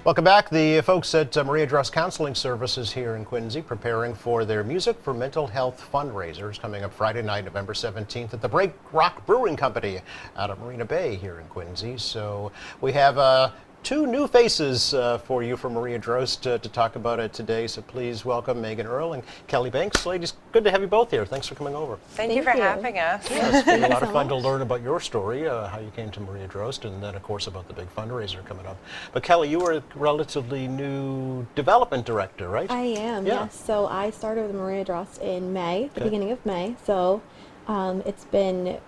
Welcome back. The folks at Maria Drost Counseling Services here in Quincy preparing for their Music for Mental Health fundraisers coming up Friday night, November 17th at the Break Rock Brewing Company out of Marina Bay here in Quincy. So we have two new faces for you from Maria Drost to talk about it today. So please welcome Megan Earle and Kelly Banks. Ladies, good to have you both here. Thanks for coming over. Thank you for having us. Yeah, it's been a lot of fun to learn about your story, how you came to Maria Drost, and then, of course, about the big fundraiser coming up. But Kelly, you were a relatively new development director, right? I am, Yeah. yes. So I started with Maria Drost in May, the beginning of May. So it's been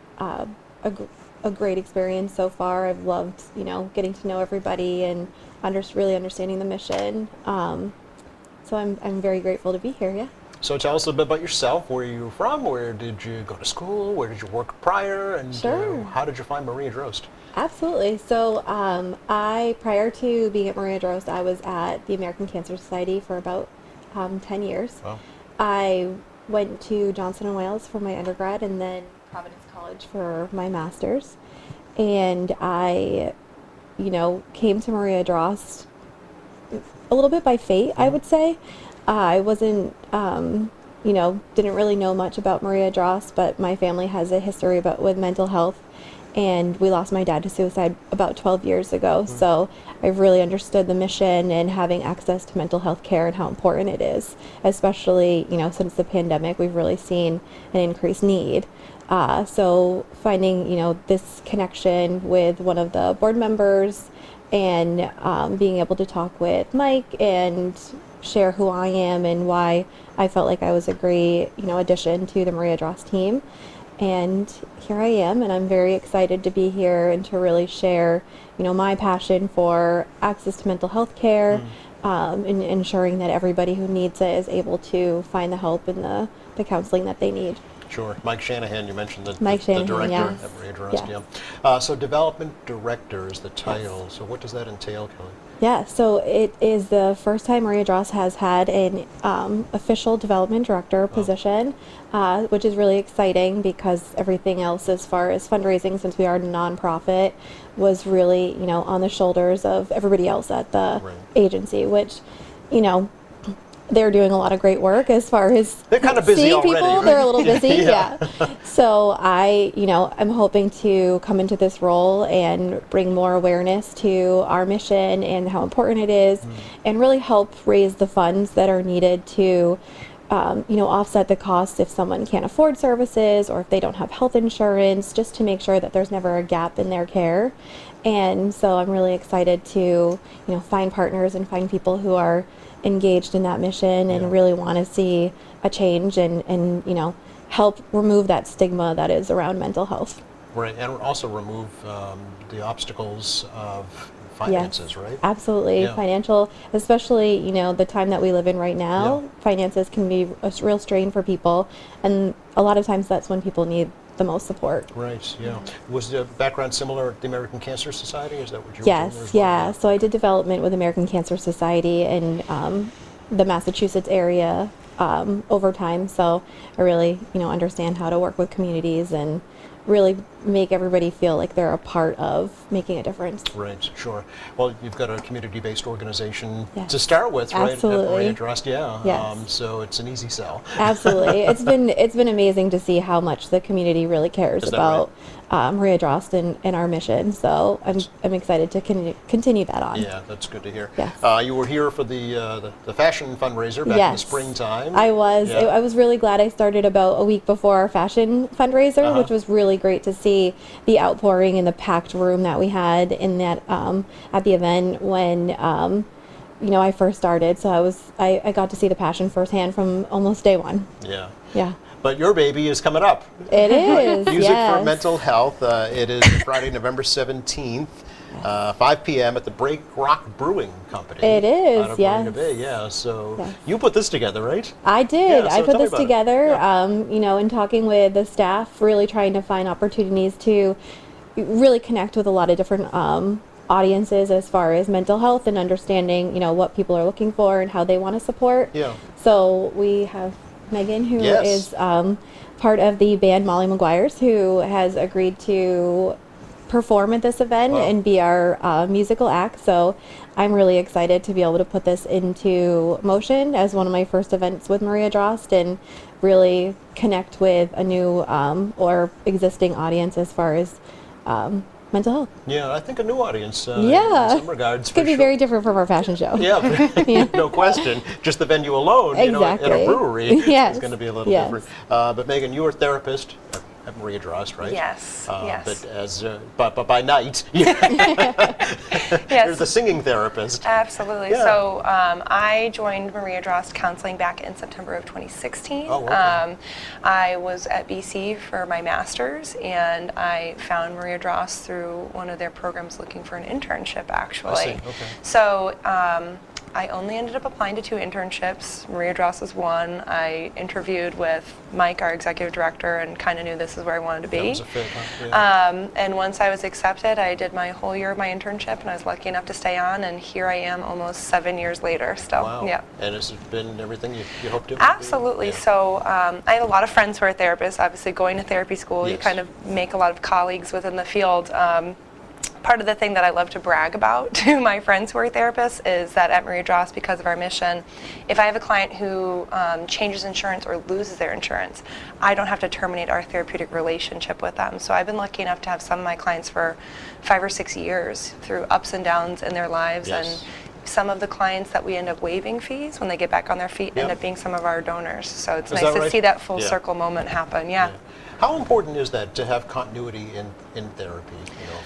a great experience so far. I've loved, getting to know everybody and really understanding the mission. So I'm very grateful to be here, yeah. So tell us a bit about yourself, where you were from, where did you go to school, where did you work prior, and Sure. how did you find Maria Drost? Absolutely. So prior to being at Maria Drost, I was at the American Cancer Society for about 10 years. Wow. I went to Johnson & Wales for my undergrad and then Providence College for my master's. And I, came to Maria Drost a little bit by fate, I would say. I wasn't, didn't really know much about Maria Drost, but my family has a history with mental health. And we lost my dad to suicide about 12 years ago. So I've really understood the mission and having access to mental health care and how important it is, especially, since the pandemic, we've really seen an increased need. So finding, this connection with one of the board members and being able to talk with Mike and share who I am and why I felt like I was a great, addition to the Maria Drost team. And here I am, and I'm very excited to be here and to really share, my passion for access to mental health care, and ensuring that everybody who needs it is able to find the help and the counseling that they need. Sure. Mike Shanahan, you mentioned the Shanahan, director yes. at Maria Drost. Yes. Yeah. So development director is the title. So what does that entail, Kelly? Yeah, so it is the first time Maria Drost has had an official development director position, which is really exciting because everything else as far as fundraising, since we are a nonprofit, was really, on the shoulders of everybody else at the agency, which, they're doing a lot of great work as far as they're kind of busy seeing already, people. right? They're a little busy, Yeah. So I'm hoping to come into this role and bring more awareness to our mission and how important it is, and really help raise the funds that are needed to, offset the costs if someone can't afford services or if they don't have health insurance, just to make sure that there's never a gap in their care. And so I'm really excited to, find partners and find people who are engaged in that mission and really want to see a change and help remove that stigma that is around mental health. Right, and also remove the obstacles of finances, right? Absolutely. Yeah. Financial, especially, the time that we live in right now, Yeah. finances can be a real strain for people. And a lot of times that's when people need the most support. Right, yeah. Was the background similar at the American Cancer Society? Is that what you were doing there Yes, as well? yeah. So I did development with American Cancer Society in the Massachusetts area over time. So I really, understand how to work with communities and really make everybody feel like they're a part of making a difference. Right, sure. Well, you've got a community-based organization Yes. to start with, right? Absolutely. At Maria Drost, yeah. Yes. So it's an easy sell. Absolutely. It's been amazing to see how much the community really cares Is that about Maria Drost and our mission. So I'm excited to continue that on. Yeah, that's good to hear. Yes. You were here for the fashion fundraiser back in the springtime. I was. Yeah. I was really glad I started about a week before our fashion fundraiser, which was really great to see the outpouring and the packed room that we had in that at the event when I first started. So I got to see the passion firsthand from almost day one. Yeah. Yeah. But your baby is coming up. It is. Music yes. for Mental Health. It is Friday, November 17th, 5 p.m. at the Break Rock Brewing Company. It is, out of yes. Marina Bay. Yeah, so Yes. you put this together, right? I did. Yeah, so I tell put me this about it. together, Yeah. in talking with the staff, really trying to find opportunities to really connect with a lot of different audiences as far as mental health and understanding, what people are looking for and how they want to support. Yeah. So we have Megan, who Yes. is part of the band Molly Maguires, who has agreed to perform at this event Wow. and be our musical act. So I'm really excited to be able to put this into motion as one of my first events with Maria Drost and really connect with a new or existing audience as far as mental health. Yeah, I think a new audience Yeah. in some regards. It's going to be for sure. very different from our fashion show. Yeah, no question. Just the venue alone, at a Exactly. brewery Yes. is going to be a little Yes. different. But Megan, you were a therapist at Maria Drost, right? Yes, yes. But but by night, Yes. you're the singing therapist. Absolutely. Yeah. So I joined Maria Drost Counseling back in September of 2016. Oh, okay. I was at BC for my master's, and I found Maria Drost through one of their programs looking for an internship, actually. I see, okay. So I only ended up applying to 2 internships. Maria Drost was one. I interviewed with Mike, our executive director, and kind of knew this is where I wanted to be. That was a fit, huh? Yeah. And once I was accepted, I did my whole year of my internship, and I was lucky enough to stay on, and here I am almost 7 years later still. Wow. Yeah. And has it been everything you hoped it would be? Absolutely. Yeah. So I have a lot of friends who are therapists. Obviously, going to therapy school, you Yes. kind of make a lot of colleagues within the field. Part of the thing that I love to brag about to my friends who are therapists is that at Maria Drost, because of our mission, if I have a client who changes insurance or loses their insurance, I don't have to terminate our therapeutic relationship with them. So I've been lucky enough to have some of my clients for 5 or 6 years through ups and downs in their lives. Yes. And some of the clients that we end up waiving fees when they get back on their feet end Yep. up being some of our donors. So it's Is nice that to right? see that full Yeah. circle moment happen. Yeah. How important is that to have continuity in therapy,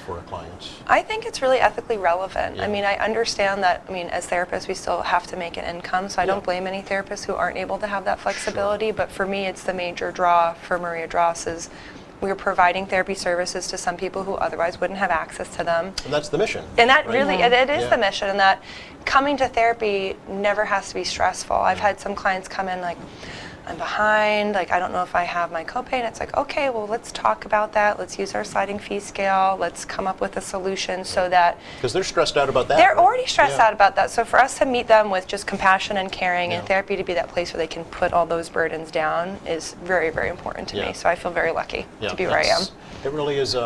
for a client? I think it's really ethically relevant. Yeah. I mean, I understand that, as therapists, we still have to make an income, so I Yeah. don't blame any therapists who aren't able to have that flexibility, but for me, it's the major draw for Maria Drost is we're providing therapy services to some people who otherwise wouldn't have access to them. And that's the mission. And that right? really, it is Yeah. the mission, and that coming to therapy never has to be stressful. I've had some clients come in like, I'm behind, like I don't know if I have my copay, and it's like, okay, well let's talk about that. Let's use our sliding fee scale. Let's come up with a solution so that Because they're stressed out about that. they're right? already stressed Yeah. out about that. So for us to meet them with just compassion and caring and Yeah. therapy to be that place where they can put all those burdens down is very, very important to Yeah. me. So I feel very lucky Yeah, to be where I am. that's- It really is.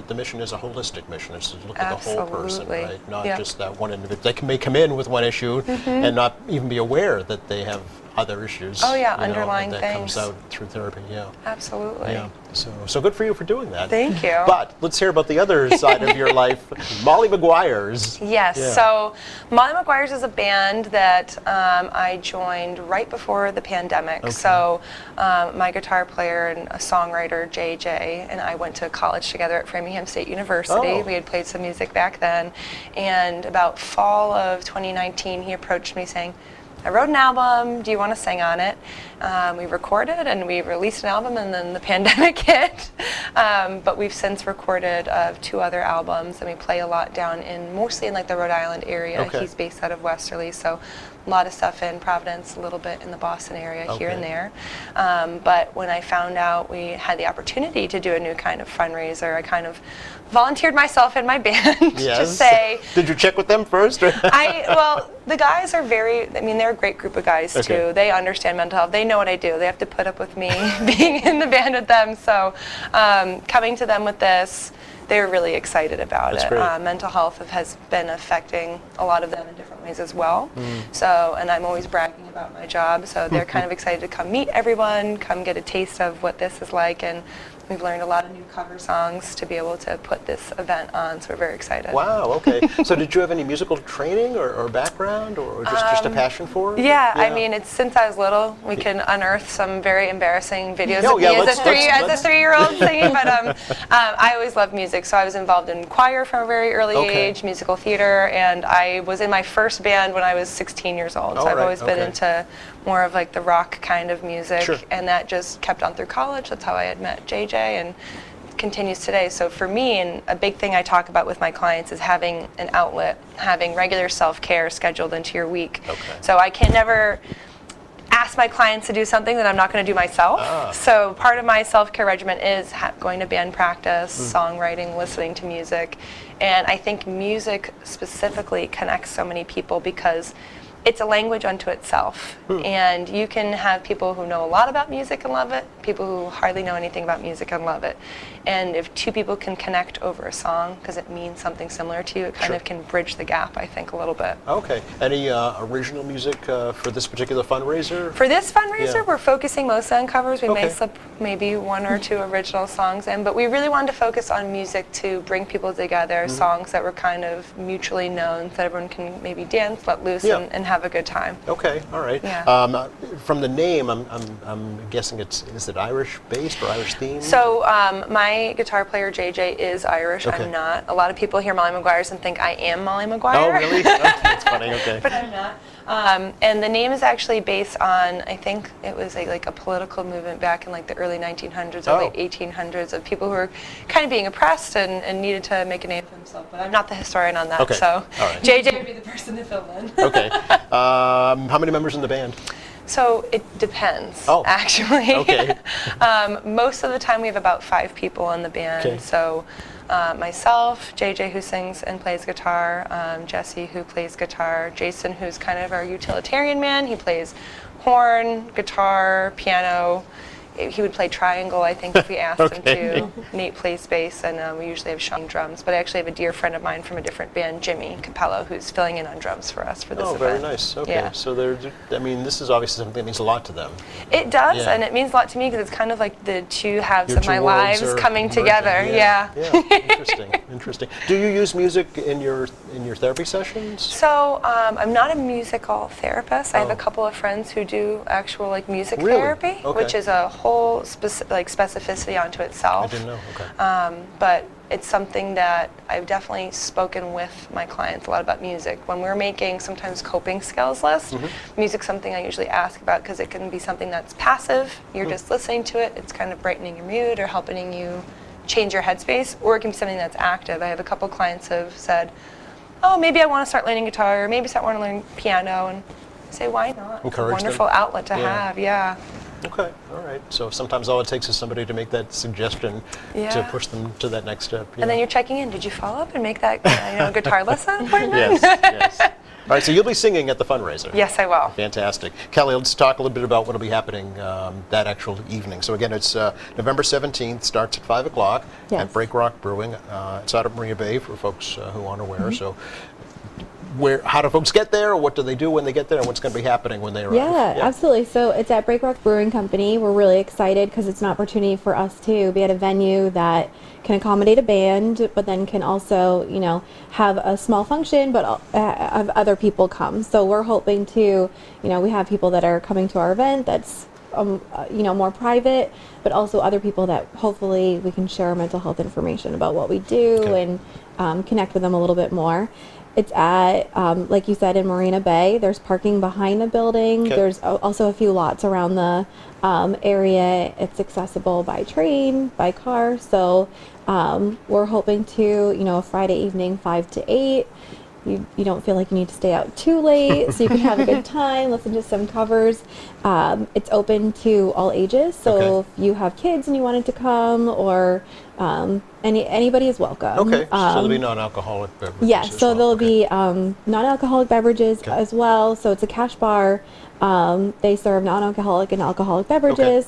The mission is a holistic mission. It's to look at the whole person, Absolutely. right? Not Yeah. just that one individual. May come in with one issue and not even be aware that they have other issues. Oh, yeah, you know, underlying that things. comes out through therapy. Yeah. Absolutely. Yeah. So good for you for doing that. Thank you. But let's hear about the other side of your life, Molly McGuire's. Yes. Yeah. So Molly McGuire's is a band that I joined right before the pandemic. Okay. So my guitar player and a songwriter, JJ, and I went to college together at Framingham State University. Oh. We had played some music back then. And about fall of 2019, he approached me saying, I wrote an album, do you want to sing on it? We recorded and we released an album, and then the pandemic hit. But we've since recorded 2 other albums, and we play a lot down mostly in like the Rhode Island area. Okay. He's based out of Westerly, so a lot of stuff in Providence, a little bit in the Boston area here and Okay. there. But when I found out we had the opportunity to do a new kind of fundraiser, I kind of volunteered myself in my band to Yes. say, Did you check with them first? well, the guys are they're a great group of guys Okay. too. They understand mental health. They know what I do. They have to put up with me being in the band with them. So coming to them with this, they were really excited about That's it. great. Mental health has been affecting a lot of them in different ways as well. So, and I'm always bragging about my job. So they're kind of excited to come meet everyone, come get a taste of what this is like, and we've learned a lot of new cover songs to be able to put this event on. So we're very excited. Wow, okay. So did you have any musical training or background or just a passion for it? Yeah, I mean, it's since I was little. We can unearth some very embarrassing videos Oh, of yeah, me let's- as a 3-year-old singing. But I always loved music, so I was involved in choir from a very early Okay. age, musical theater, and I was in my first band when I was 16 years old. So All I've right, always been okay. into more of like the rock kind of music, Sure. and that just kept on through college. That's how I had met JJ, and continues today. So for me, and a big thing I talk about with my clients is having an outlet, having regular self-care scheduled into your week. Okay. So I can never ask my clients to do something that I'm not going to do myself. Ah. So part of my self-care regimen is going to band practice, songwriting, listening to music. And I think music specifically connects so many people because it's a language unto itself. And you can have people who know a lot about music and love it, people who hardly know anything about music and love it. And if two people can connect over a song because it means something similar to you, it kind Sure. of can bridge the gap, I think, a little bit. Okay. Any original music for this particular fundraiser? For this fundraiser, Yeah. we're focusing mostly on covers. We may Okay. slip maybe one or two original songs in, but we really wanted to focus on music to bring people together, songs that were kind of mutually known so that everyone can maybe dance, let loose, Yeah. and have a good time. Okay, all right. Yeah. From the name, I'm guessing is it Irish based or Irish themed? So my guitar player JJ is Irish. Okay. I'm not. A lot of people hear Molly Maguire's and think I am Molly Maguire. Oh, really? Oh, that's funny. Okay. But I'm not. And the name is actually based on, I think it was like a political movement back in like the early 1900s or Oh. late 1800s of people who were kind of being oppressed and needed to make a name for themselves. But I'm not the historian on that, Okay. so All right. JJ would be the person to fill in. Okay. How many members in the band? So it depends, Oh. actually. Okay. Most of the time we have about 5 people in the band. Okay. So myself, JJ who sings and plays guitar, Jesse who plays guitar, Jason who's kind of our utilitarian man. He plays horn, guitar, piano. He would play triangle, I think, if we asked Okay. him to. Nate plays bass, and we usually have Sean drums. But I actually have a dear friend of mine from a different band, Jimmy Capello, who's filling in on drums for us for this Oh, event. very nice. Okay. Yeah. So this is obviously something that means a lot to them. It does, Yeah. and it means a lot to me because it's kind of like the two halves Your of two my worlds lives are coming merging. together. Yeah. Yeah. Interesting. Interesting. Do you use music in your therapy sessions? So I'm not a musical therapist. I have Oh. a couple of friends who do actual like music Really? therapy, Okay. which is a whole specificity unto I itself. didn't know. Okay. But it's something that I've definitely spoken with my clients a lot about music. When we're making sometimes coping skills lists, Mm-hmm. music's something I usually ask about because it can be something that's passive. You're just listening to it. It's kind of brightening your mood or helping you change your headspace, or it can be something that's active. I have a couple clients who have said, oh, maybe I want to start learning guitar, or maybe I want to learn piano, and I say, why not? It's a Encourage them. wonderful outlet to Yeah. have, yeah. Okay. All right. So sometimes all it takes is somebody to make that suggestion to Yeah. push them to that next step. And then you're checking in. Did you follow up and make that guitar lesson Yes. appointment? Yes. All right. So you'll be singing at the fundraiser. Yes, I will. Fantastic. Kelly, let's talk a little bit about what will be happening that actual evening. So again, it's November 17th, starts at 5 o'clock Yes. at Break Rock Brewing. It's out of Marina Bay for folks who aren't aware. Mm-hmm. So how do folks get there? What do they do when they get there? And what's going to be happening when they arrive? Yeah, absolutely. So it's at Break Rock Brewing Company. We're really excited because it's an opportunity for us to be at a venue that can accommodate a band, but then can also, have a small function, but have other people come. So we're hoping to, we have people that are coming to our event that's, more private, but also other people that hopefully we can share mental health information about what we do Okay. and connect with them a little bit more. It's at, like you said, in Marina Bay. There's parking behind the building. Okay. There's also a few lots around the area. It's accessible by train, by car. So we're hoping to, a Friday evening, 5 to 8. You don't feel like you need to stay out too late, so you can have a good time, listen to some covers. It's open to all ages, so Okay. if you have kids and you wanted to come, or anybody is welcome. Okay. So there'll be non-alcoholic beverages. Yeah, as so well. there'll Okay. be non-alcoholic beverages Okay. as well. So it's a cash bar. They serve non-alcoholic and alcoholic beverages,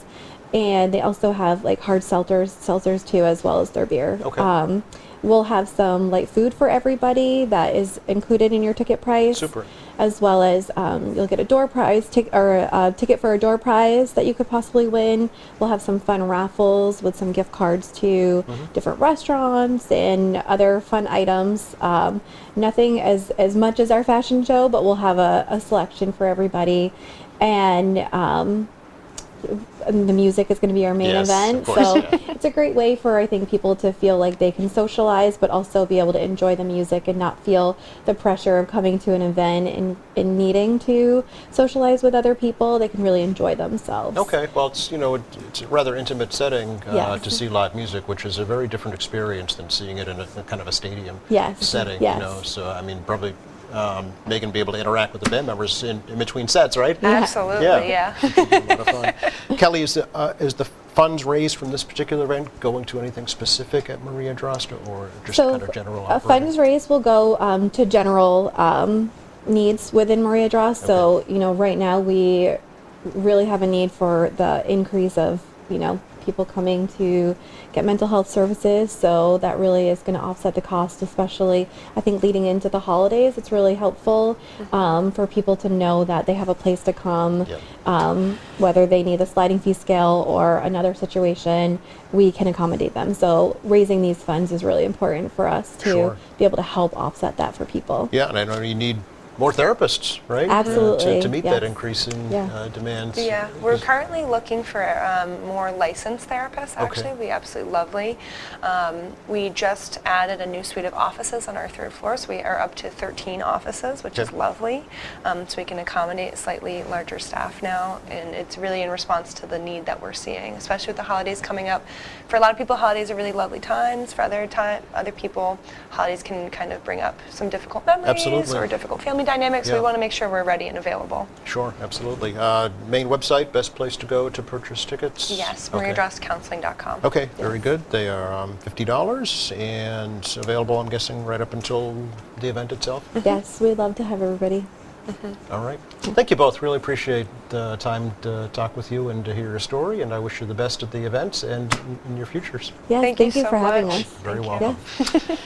and they also have like hard seltzers too, as well as their beer. Okay. We'll have some light food for everybody that is included in your ticket price. Super. As well as you'll get a door prize or a ticket for a door prize that you could possibly win. We'll have some fun raffles with some gift cards to different restaurants and other fun items. Nothing as much as our fashion show, but we'll have a selection for everybody. And the music is going to be our main Yes, event. of course, So yeah. it's a great way for, I think, people to feel like they can socialize, but also be able to enjoy the music and not feel the pressure of coming to an event and needing to socialize with other people. They can really enjoy themselves. Okay, well, it's it's a rather intimate setting Yes. to see live music, which is a very different experience than seeing it in a kind of a stadium Yes, setting. yes. So I mean, probably Megan be able to interact with the band members in between sets, right? Absolutely, yeah. It'll be a lot of fun. Kelly, is the funds raised from this particular event going to anything specific at Maria Drost, or just So kind of general a operating? funds raised will go to general needs within Maria Dross. So, you know, right now we really have a need for the increase of, you know, people coming to get mental health services. So that really is going to offset the cost, especially I think leading into the holidays. It's really helpful for people to know that they have a place to come, Yep. whether they need a sliding fee scale or another situation, we can accommodate them. So raising these funds is really important for us to Sure. be able to help offset that for people. Yeah, and I know you need more therapists, right? Absolutely, To meet that yes. increasing Yeah. demand. Yeah, we're currently looking for more licensed therapists, actually. Okay. We absolutely lovely. We just added a new suite of offices on our 3rd floor, so we are up to 13 offices, which is Okay. lovely. So we can accommodate slightly larger staff now, and it's really in response to the need that we're seeing, especially with the holidays coming up. For a lot of people, holidays are really lovely times. For other people, holidays can kind of bring up some difficult memories Absolutely. or difficult family dynamics. So Yeah. we want to make sure we're ready and available. Sure, absolutely. Main website, best place to go to purchase tickets? Yes, Okay. mariadrosscounseling.com. Okay, very good. They are $50 and available, I'm guessing, right up until the event itself? Yes, we'd love to have everybody. All right. Thank you both. Really appreciate the time to talk with you and to hear your story, and I wish you the best at the event and in your futures. Yes, Thank thank you you so for having much. us. Very Thank you. welcome. Yeah.